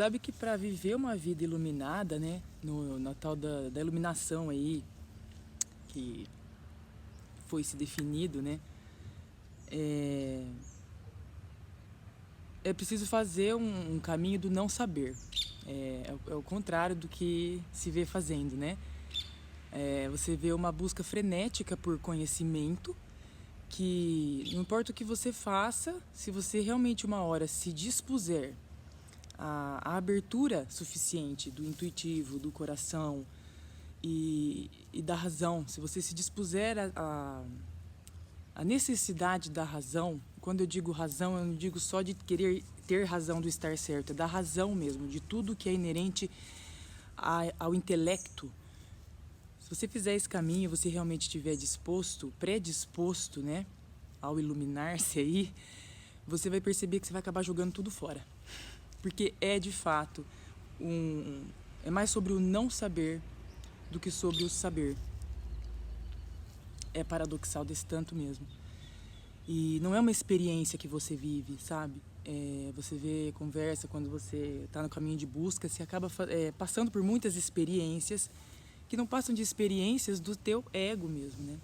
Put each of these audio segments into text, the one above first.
Sabe que para viver uma vida iluminada, né, na tal da iluminação aí, que foi se definido, né, é, é preciso fazer um caminho do não saber. É o contrário do que se vê fazendo, né? Você vê uma busca frenética por conhecimento, que não importa o que você faça, se você realmente uma hora se dispuser a abertura suficiente do intuitivo, do coração e da razão, se você se dispuser a necessidade da razão, quando eu digo razão, eu não digo só de querer ter razão do estar certo, é da razão mesmo, de tudo que é inerente ao intelecto. Se você fizer esse caminho, você realmente estiver disposto, predisposto, né, ao iluminar-se aí, você vai perceber que você vai acabar jogando tudo fora. Porque é de fato, é mais sobre o não saber do que sobre o saber. É paradoxal desse tanto mesmo. E não é uma experiência que você vive, sabe? Você vê, conversa, quando você está no caminho de busca, você acaba passando por muitas experiências que não passam de experiências do teu ego mesmo, né?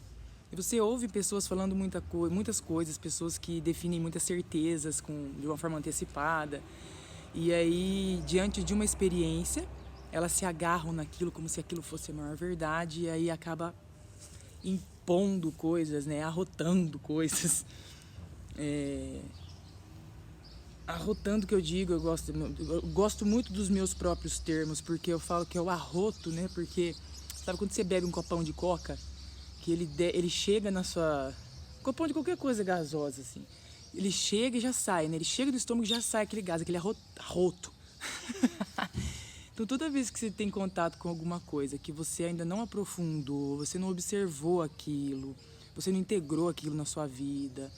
E você ouve pessoas falando muitas coisas, pessoas que definem muitas certezas de uma forma antecipada. E aí, diante de uma experiência, elas se agarram naquilo como se aquilo fosse a maior verdade, e aí acaba impondo coisas, né? Arrotando coisas. Arrotando, que eu digo, eu gosto muito dos meus próprios termos, porque eu falo que é o arroto, né? Porque, sabe quando você bebe um copão de coca, que ele chega na sua... Copão de qualquer coisa gasosa, assim. Ele chega e já sai, né? Ele chega do estômago e já sai aquele gás, aquele arroto. Então, toda vez que você tem contato com alguma coisa que você ainda não aprofundou, você não observou aquilo, você não integrou aquilo na sua vida,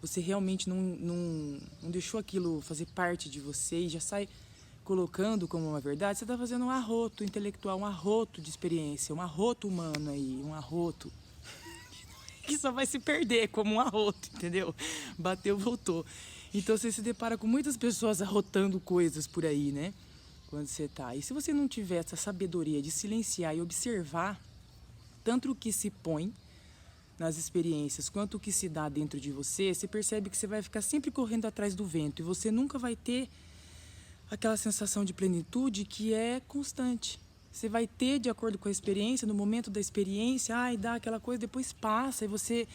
você realmente não deixou aquilo fazer parte de você e já sai colocando como uma verdade, você está fazendo um arroto intelectual, um arroto de experiência, um arroto humano aí, um arroto que só vai se perder como um arroto, entendeu? Bateu, voltou. Então você se depara com muitas pessoas arrotando coisas por aí, né? Quando você tá. E se você não tiver essa sabedoria de silenciar e observar tanto o que se põe nas experiências quanto o que se dá dentro de você, você percebe que você vai ficar sempre correndo atrás do vento e você nunca vai ter aquela sensação de plenitude que é constante. Você vai ter de acordo com a experiência, no momento da experiência, dá aquela coisa, depois passa e você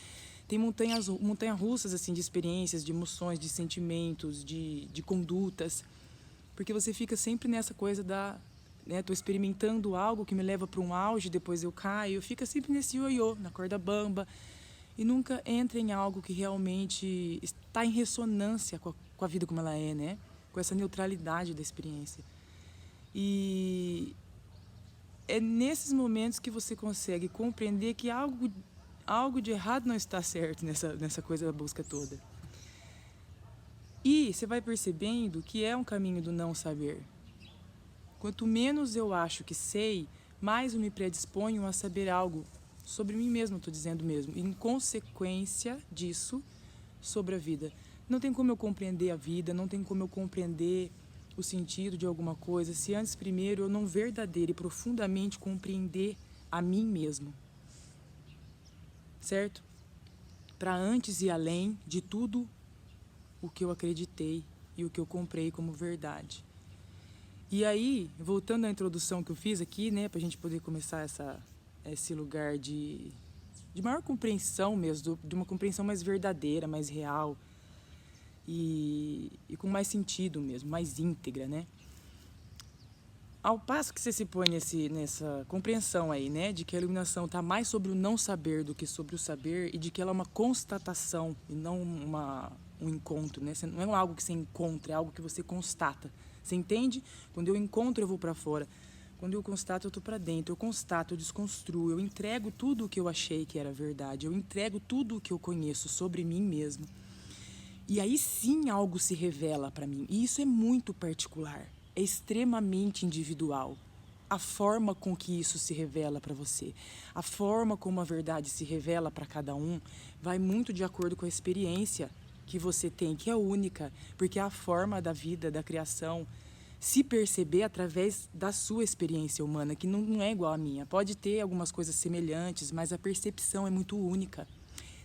tem montanhas russas assim, de experiências, de emoções, de sentimentos, de condutas, porque você fica sempre nessa coisa tô experimentando algo que me leva para um auge, depois eu caio, fica sempre nesse ioiô, na corda bamba, e nunca entra em algo que realmente está em ressonância com a vida como ela é, né? Com essa neutralidade da experiência. E é nesses momentos que você consegue compreender que algo de errado não está certo nessa coisa da busca toda. E você vai percebendo que é um caminho do não saber. Quanto menos eu acho que sei, mais eu me predisponho a saber algo sobre mim mesmo, estou dizendo mesmo. E, em consequência disso, sobre a vida. Não tem como eu compreender a vida, não tem como eu compreender o sentido de alguma coisa se antes primeiro eu não verdadeiro e profundamente compreender a mim mesmo. Certo? Para antes e além de tudo o que eu acreditei e o que eu comprei como verdade. E aí, voltando à introdução que eu fiz aqui, né, para a gente poder começar esse lugar de maior compreensão mesmo, de uma compreensão mais verdadeira, mais real e com mais sentido mesmo, mais íntegra, né? Ao passo que você se põe nessa compreensão aí, né, de que a iluminação está mais sobre o não saber do que sobre o saber e de que ela é uma constatação e não um encontro, né? Não é algo que você encontra, é algo que você constata. Você entende? Quando eu encontro, eu vou para fora. Quando eu constato, eu estou para dentro. Eu constato, eu desconstruo, eu entrego tudo o que eu achei que era verdade. Eu entrego tudo o que eu conheço sobre mim mesmo. E aí sim algo se revela para mim. E isso é muito particular. É extremamente individual. A forma com que isso se revela para você, a forma como a verdade se revela para cada um, vai muito de acordo com a experiência que você tem, que é única, porque é a forma da vida, da criação, se perceber através da sua experiência humana, que não é igual à minha. Pode ter algumas coisas semelhantes, mas a percepção é muito única.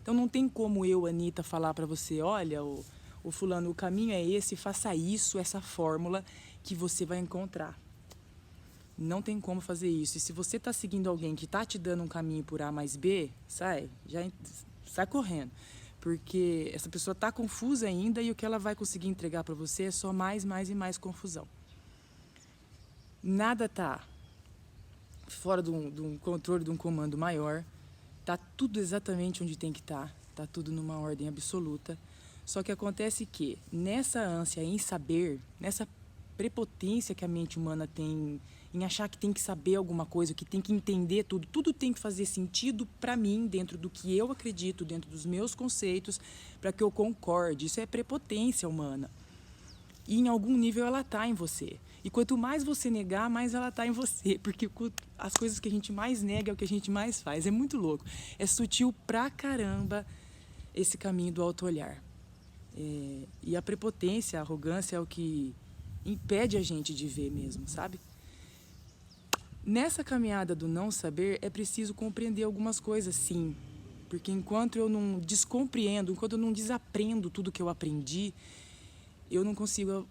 Então não tem como eu, Anitta, falar para você, olha, o fulano, o caminho é esse, faça isso, essa fórmula que você vai encontrar. Não tem como fazer isso. E se você está seguindo alguém que está te dando um caminho por A mais B, sai correndo. Porque essa pessoa está confusa ainda e o que ela vai conseguir entregar para você é só mais e mais confusão. Nada está fora de um controle, de um comando maior. Está tudo exatamente onde tem que estar. Está tudo numa ordem absoluta. Só que acontece que nessa ânsia em saber, nessa prepotência que a mente humana tem em achar que tem que saber alguma coisa, que tem que entender tudo, tudo tem que fazer sentido para mim, dentro do que eu acredito, dentro dos meus conceitos, para que eu concorde. Isso é prepotência humana. E em algum nível ela está em você. E quanto mais você negar, mais ela está em você. Porque as coisas que a gente mais nega é o que a gente mais faz. É muito louco. É sutil pra caramba esse caminho do auto-olhar. E a prepotência, a arrogância é o que impede a gente de ver mesmo, sabe? Nessa caminhada do não saber, é preciso compreender algumas coisas, sim. Porque enquanto eu não descompreendo, enquanto eu não desaprendo tudo que eu aprendi, eu não consigo.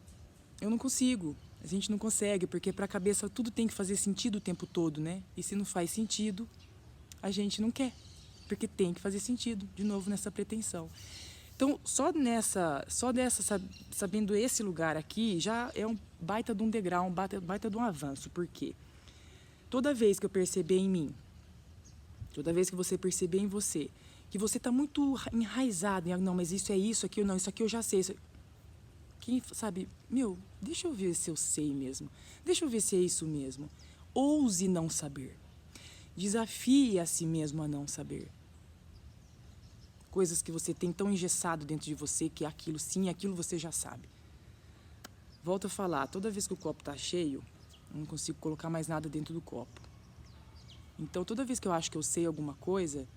A gente não consegue, porque para a cabeça tudo tem que fazer sentido o tempo todo, né? E se não faz sentido, a gente não quer, porque tem que fazer sentido, de novo nessa pretensão. Então, sabendo esse lugar aqui, já é um baita de um degrau, um baita de um avanço. Por quê? Toda vez que eu perceber em mim, toda vez que você perceber em você, que você está muito enraizado em, não, mas isso é isso, aquilo não, isso aqui eu já sei. Quem sabe, deixa eu ver se eu sei mesmo. Deixa eu ver se é isso mesmo. Ouse não saber. Desafie a si mesmo a não saber. Coisas que você tem tão engessado dentro de você, que é aquilo sim, aquilo você já sabe. Volto a falar, toda vez que o copo está cheio, eu não consigo colocar mais nada dentro do copo. Então, toda vez que eu acho que eu sei alguma coisa,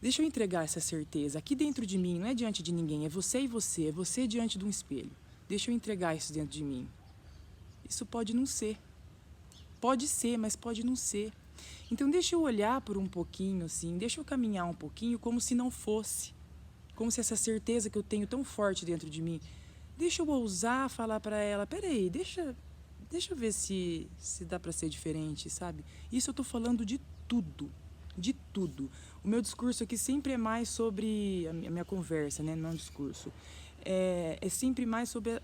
deixa eu entregar essa certeza. Aqui dentro de mim, não é diante de ninguém, é você e você, é você diante de um espelho. Deixa eu entregar isso dentro de mim. Isso pode não ser. Pode ser, mas pode não ser. Então, deixa eu olhar por um pouquinho, assim, deixa eu caminhar um pouquinho como se não fosse. Como se essa certeza que eu tenho tão forte dentro de mim, deixa eu ousar falar para ela, peraí, deixa eu ver se dá para ser diferente, sabe? Isso eu tô falando de tudo, de tudo. O meu discurso aqui sempre é mais sobre, a minha conversa, né? Não é um discurso. É sempre mais sobre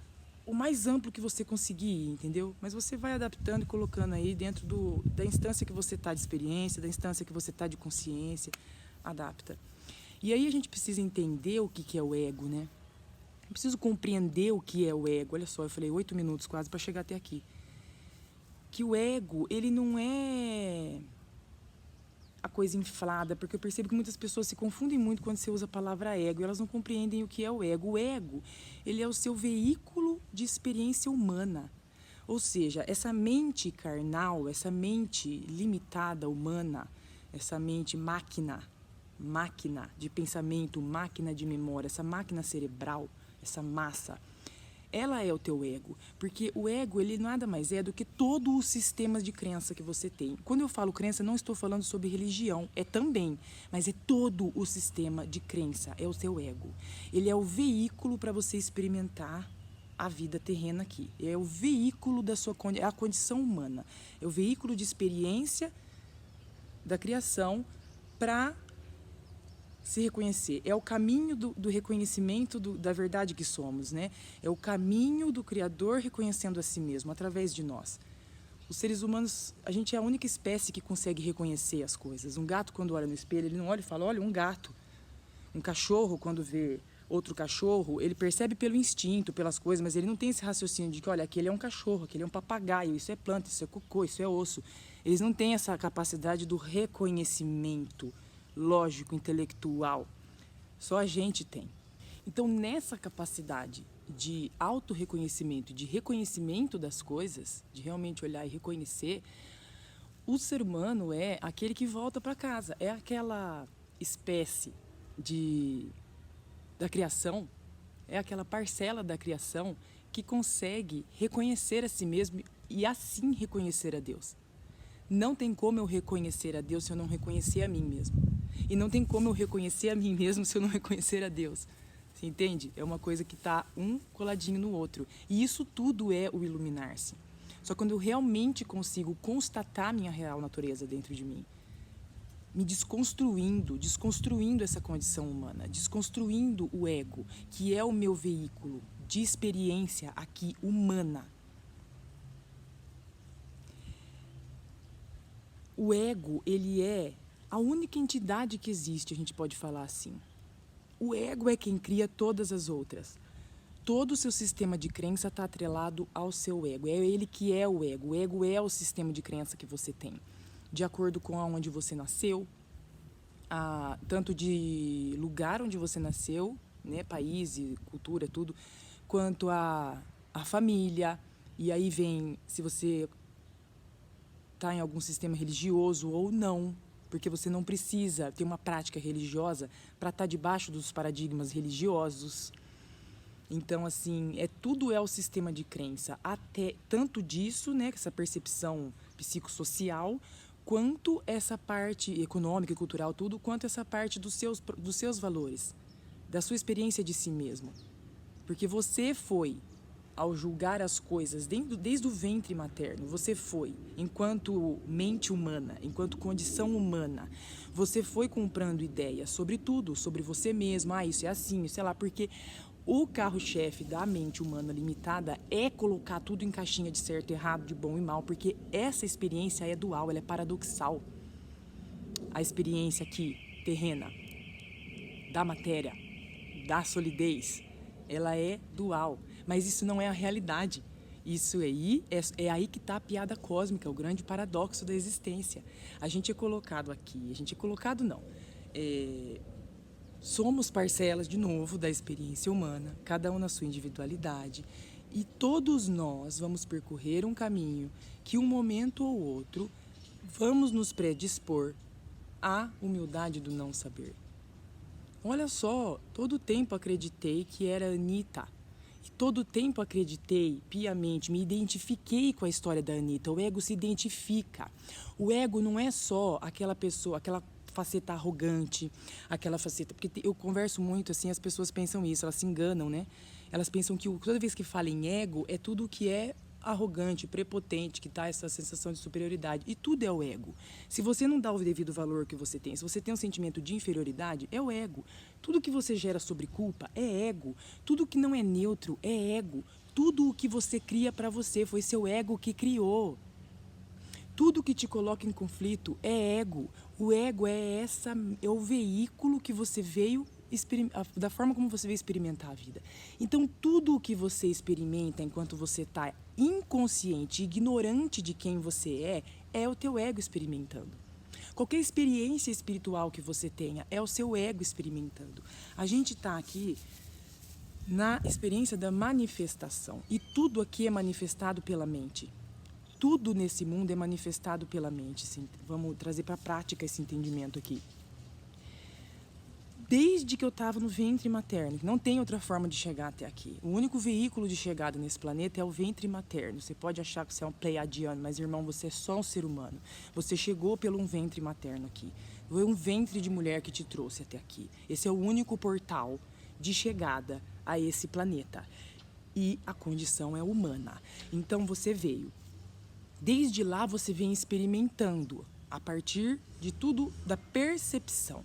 o mais amplo que você conseguir, entendeu? Mas você vai adaptando e colocando aí dentro da instância que você tá de experiência, da instância que você tá de consciência, adapta. E aí a gente precisa entender o que é o ego, né? Eu preciso compreender o que é o ego. Olha só, eu falei 8 minutos quase para chegar até aqui. Que o ego, ele não é a coisa inflada, porque eu percebo que muitas pessoas se confundem muito quando você usa a palavra ego, e elas não compreendem o que é o ego. O ego, ele é o seu veículo de experiência humana. Ou seja, essa mente carnal, essa mente limitada humana, essa mente máquina de pensamento, máquina de memória, essa máquina cerebral, essa massa, ela é o teu ego, porque o ego, ele nada mais é do que todo o sistema de crença que você tem. Quando eu falo crença, não estou falando sobre religião, é também, mas é todo o sistema de crença, é o teu ego. Ele é o veículo para você experimentar a vida terrena aqui, é o veículo é a condição humana, é o veículo de experiência da criação para se reconhecer. É o caminho do reconhecimento da verdade que somos, né? É o caminho do Criador reconhecendo a si mesmo, através de nós. Os seres humanos, a gente é a única espécie que consegue reconhecer as coisas. Um gato, quando olha no espelho, ele não olha e fala, olha, um gato. Um cachorro, quando vê outro cachorro, ele percebe pelo instinto, pelas coisas, mas ele não tem esse raciocínio de que, olha, aquele é um cachorro, aquele é um papagaio, isso é planta, isso é cocô, isso é osso. Eles não têm essa capacidade do reconhecimento lógico, intelectual. Só a gente tem. Então, nessa capacidade de autorreconhecimento, de reconhecimento das coisas, de realmente olhar e reconhecer, o ser humano é aquele que volta para casa. É aquela espécie da criação, é aquela parcela da criação que consegue reconhecer a si mesmo e assim reconhecer a Deus. Não tem como eu reconhecer a Deus se eu não reconhecer a mim mesmo. E não tem como eu reconhecer a mim mesmo se eu não reconhecer a Deus. Você entende? É uma coisa que está um coladinho no outro. E isso tudo é o iluminar-se. Só quando eu realmente consigo constatar minha real natureza dentro de mim, me desconstruindo essa condição humana, desconstruindo o ego, que é o meu veículo de experiência aqui humana. O ego, ele é a única entidade que existe, a gente pode falar assim. O ego é quem cria todas as outras. Todo o seu sistema de crença está atrelado ao seu ego. É ele que é o ego. O ego é o sistema de crença que você tem. De acordo com onde você nasceu, tanto de lugar onde você nasceu, né, país, cultura, tudo, quanto a família. E aí vem se você está em algum sistema religioso ou não, porque você não precisa ter uma prática religiosa para estar debaixo dos paradigmas religiosos. Então, assim, tudo é o sistema de crença, até tanto disso, né, essa percepção psicossocial, quanto essa parte econômica e cultural, tudo, quanto essa parte dos seus valores, da sua experiência de si mesmo. Porque você foi, ao julgar as coisas desde o ventre materno, você foi, enquanto mente humana, enquanto condição humana, você foi comprando ideias sobre tudo, sobre você mesmo, isso é assim, isso é lá, porque o carro-chefe da mente humana limitada é colocar tudo em caixinha de certo e errado, de bom e mal, porque essa experiência é dual, ela é paradoxal. A experiência aqui, terrena, da matéria, da solidez, ela é dual. Mas isso não é a realidade. Isso aí é aí que está a piada cósmica, o grande paradoxo da existência. A gente é colocado aqui, somos parcelas, de novo, da experiência humana, cada um na sua individualidade, e todos nós vamos percorrer um caminho que, um momento ou outro, vamos nos predispor à humildade do não saber. Olha só, todo o tempo acreditei que era Anitta. E todo o tempo acreditei piamente, me identifiquei com a história da Anitta. O ego se identifica. O ego não é só aquela pessoa, aquela faceta arrogante, aquela faceta... Porque eu converso muito, assim, as pessoas pensam isso, elas se enganam, né? Elas pensam que toda vez que fala em ego, é tudo que é arrogante, prepotente, que dá essa sensação de superioridade. E tudo é o ego. Se você não dá o devido valor que você tem, se você tem um sentimento de inferioridade, é o ego. Tudo que você gera sobre culpa é ego. Tudo que não é neutro é ego. Tudo o que você cria para você foi seu ego que criou. Tudo que te coloca em conflito é ego. O ego é o veículo que você veio da forma como você veio experimentar a vida. Então, tudo o que você experimenta enquanto você está inconsciente, ignorante de quem você é o teu ego experimentando. Qualquer experiência espiritual que você tenha, é o seu ego experimentando. A gente está aqui na experiência da manifestação. E tudo aqui é manifestado pela mente. Tudo nesse mundo é manifestado pela mente. Vamos trazer para a prática esse entendimento aqui. Desde que eu estava no ventre materno, não tem outra forma de chegar até aqui. O único veículo de chegada nesse planeta é o ventre materno. Você pode achar que você é um pleiadiano, mas, irmão, você é só um ser humano. Você chegou pelo um ventre materno aqui. Foi um ventre de mulher que te trouxe até aqui. Esse é o único portal de chegada a esse planeta. E a condição é humana. Então, você veio. Desde lá, você vem experimentando, a partir de tudo da percepção.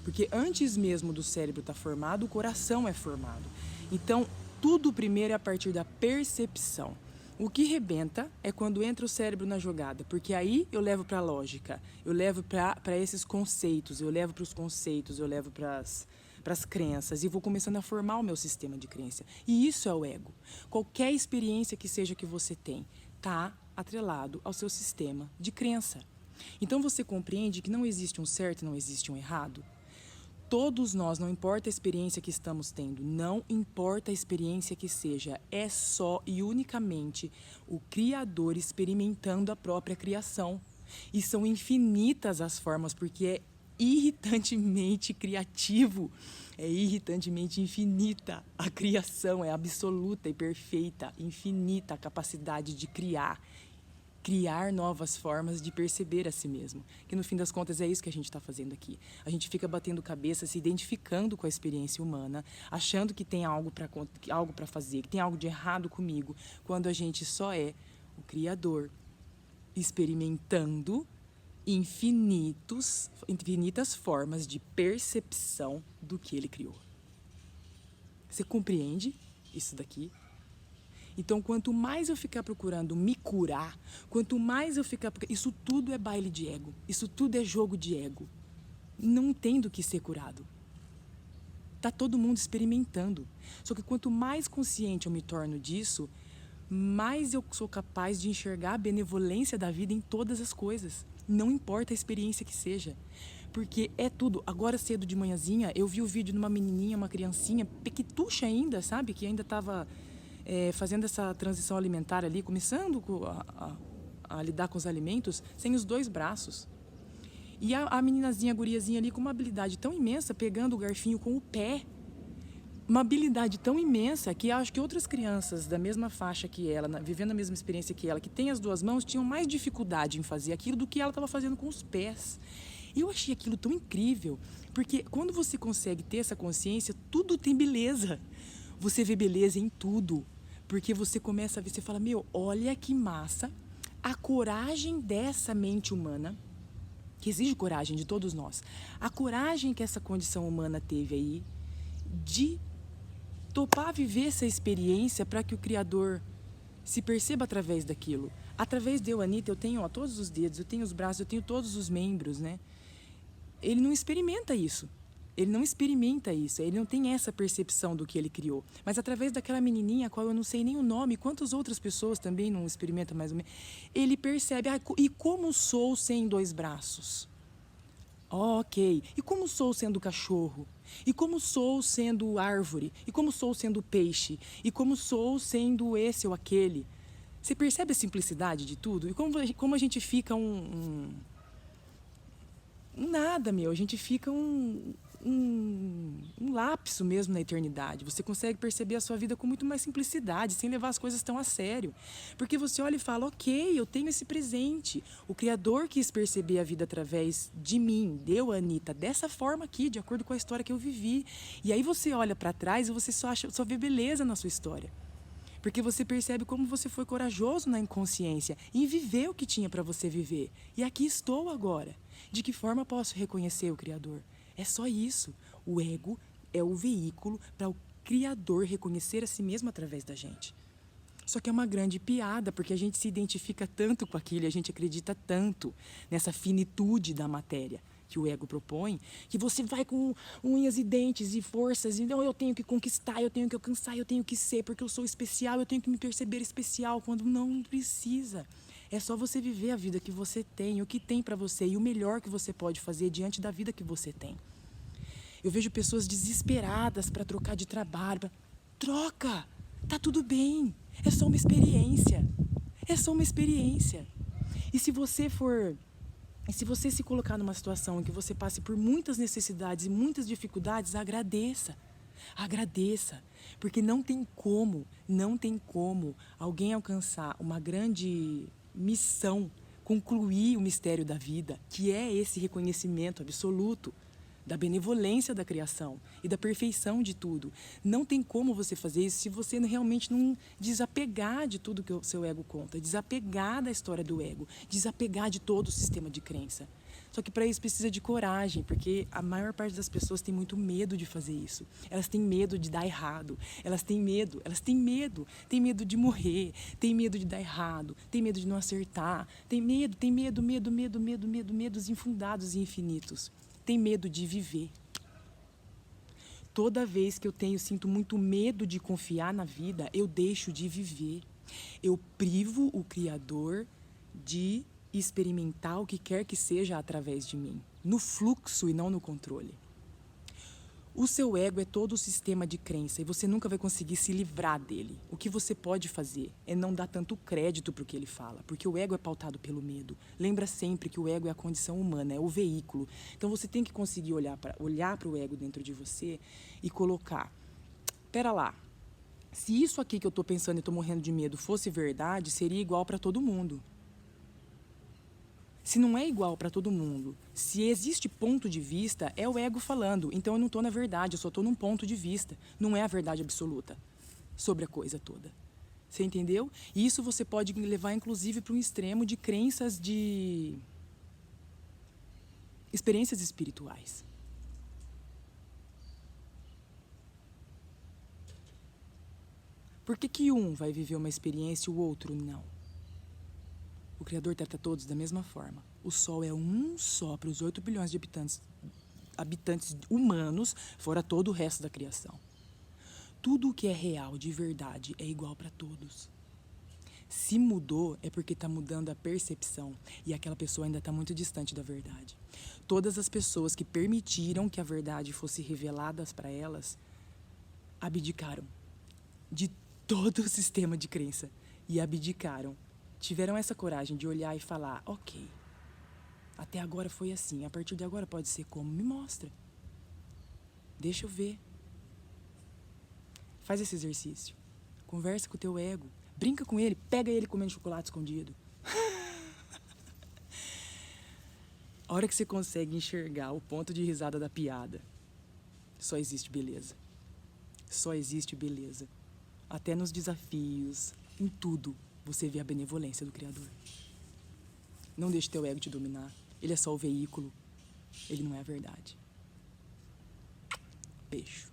Porque antes mesmo do cérebro estar formado, o coração é formado. Então, tudo primeiro é a partir da percepção. O que rebenta é quando entra o cérebro na jogada, porque aí eu levo para a lógica, eu levo para esses conceitos, eu levo para os conceitos, eu levo para as crenças e vou começando a formar o meu sistema de crença. E isso é o ego. Qualquer experiência que seja que você tem, está atrelado ao seu sistema de crença. Então, você compreende que não existe um certo e não existe um errado? Todos nós, não importa a experiência que estamos tendo, não importa a experiência que seja, é só e unicamente o Criador experimentando a própria criação. E são infinitas as formas, porque é irritantemente criativo é irritantemente infinita. A criação é absoluta e perfeita, infinita a capacidade de criar novas formas de perceber a si mesmo. Que no fim das contas é isso que a gente está fazendo aqui. A gente fica batendo cabeça, se identificando com a experiência humana, achando que tem algo para fazer, que tem algo de errado comigo, quando a gente só é o Criador, experimentando infinitas formas de percepção do que ele criou. Você compreende isso daqui? Então, quanto mais eu ficar procurando me curar, quanto mais eu ficar... Isso tudo é baile de ego. Isso tudo é jogo de ego. Não tem do que ser curado. Tá todo mundo experimentando. Só que quanto mais consciente eu me torno disso, mais eu sou capaz de enxergar a benevolência da vida em todas as coisas. Não importa a experiência que seja. Porque é tudo. Agora cedo de manhãzinha, eu vi o vídeo de uma menininha, uma criancinha, pequitucha ainda, sabe? Que ainda estava... fazendo essa transição alimentar ali, começando a lidar com os alimentos, sem os 2 braços. E a meninazinha, a guriazinha ali, com uma habilidade tão imensa, pegando o garfinho com o pé. Uma habilidade tão imensa que acho que outras crianças da mesma faixa que ela, vivendo a mesma experiência que ela, que tem as 2 mãos, tinham mais dificuldade em fazer aquilo do que ela estava fazendo com os pés. E eu achei aquilo tão incrível, porque quando você consegue ter essa consciência, tudo tem beleza. Você vê beleza em tudo. Porque você começa a ver, você fala, meu, olha que massa a coragem dessa mente humana, que exige coragem de todos nós, a coragem que essa condição humana teve aí de topar viver essa experiência para que o Criador se perceba através daquilo. Através de eu, Anitta, eu tenho todos os dedos, eu tenho os braços, eu tenho todos os membros, né? Ele não experimenta isso. Ele não experimenta isso, ele não tem essa percepção do que ele criou. Mas através daquela menininha, a qual eu não sei nem o nome, quantas outras pessoas também não experimentam mais ou menos, ele percebe, e como sou sem 2 braços? Ok, e como sou sendo cachorro? E como sou sendo árvore? E como sou sendo peixe? E como sou sendo esse ou aquele? Você percebe a simplicidade de tudo? E como a gente fica um nada, meu, a gente fica um lapso mesmo na eternidade. Você consegue perceber a sua vida com muito mais simplicidade, sem levar as coisas tão a sério. Porque você olha e fala, ok, eu tenho esse presente. O Criador quis perceber a vida através de mim, deu, Anitta, dessa forma aqui, de acordo com a história que eu vivi. E aí você olha para trás e você só vê beleza na sua história. Porque você percebe como você foi corajoso na inconsciência em viver o que tinha para você viver. E aqui estou agora. De que forma posso reconhecer o Criador? É só isso. O ego é o veículo para o Criador reconhecer a si mesmo através da gente. Só que é uma grande piada, porque a gente se identifica tanto com aquilo, a gente acredita tanto nessa finitude da matéria que o ego propõe, que você vai com unhas e dentes e forças, e não, eu tenho que conquistar, eu tenho que alcançar, eu tenho que ser, porque eu sou especial, eu tenho que me perceber especial, quando não precisa. É só você viver a vida que você tem, o que tem para você e o melhor que você pode fazer diante da vida que você tem. Eu vejo pessoas desesperadas para trocar de trabalho. Troca! Tá tudo bem. É só uma experiência. É só uma experiência. E se você se colocar numa situação em que você passe por muitas necessidades e muitas dificuldades, agradeça. Agradeça. Porque não tem como alguém alcançar uma grande missão, concluir o mistério da vida, que é esse reconhecimento absoluto da benevolência da criação e da perfeição de tudo. Não tem como você fazer isso se você realmente não desapegar de tudo que o seu ego conta, desapegar da história do ego, desapegar de todo o sistema de crença. Só que para isso precisa de coragem, porque a maior parte das pessoas tem muito medo de fazer isso. Elas têm medo de dar errado, elas têm medo de morrer, têm medo de dar errado, têm medo de não acertar, medos infundados e infinitos. Tem medo de viver. Toda vez que eu sinto muito medo de confiar na vida, eu deixo de viver. Eu privo o Criador de experimentar o que quer que seja através de mim, no fluxo e não no controle. O seu ego é todo o sistema de crença e você nunca vai conseguir se livrar dele. O que você pode fazer é não dar tanto crédito para o que ele fala, porque o ego é pautado pelo medo. Lembra sempre que o ego é a condição humana, é o veículo. Então você tem que conseguir olhar para o ego dentro de você e colocar, pera lá, se isso aqui que eu estou pensando e estou morrendo de medo fosse verdade, seria igual para todo mundo. Se não é igual para todo mundo, se existe ponto de vista, é o ego falando. Então eu não estou na verdade, eu só estou num ponto de vista. Não é a verdade absoluta sobre a coisa toda. Você entendeu? E isso você pode levar, inclusive, para um extremo de crenças de experiências espirituais. Por que um vai viver uma experiência e o outro não? O Criador trata todos da mesma forma. O Sol é um só para os 8 bilhões de habitantes humanos, fora todo o resto da criação. Tudo o que é real, de verdade, é igual para todos. Se mudou, é porque está mudando a percepção e aquela pessoa ainda está muito distante da verdade. Todas as pessoas que permitiram que a verdade fosse revelada para elas, abdicaram de todo o sistema de crença e abdicaram. Tiveram essa coragem de olhar e falar, ok, até agora foi assim, a partir de agora pode ser como? Me mostra. Deixa eu ver. Faz esse exercício. Conversa com o teu ego. Brinca com ele, pega ele comendo chocolate escondido. A hora que você consegue enxergar o ponto de risada da piada, só existe beleza. Só existe beleza. Até nos desafios, em tudo. Você vê a benevolência do Criador. Não deixe teu ego te dominar. Ele é só o veículo. Ele não é a verdade. Beijo.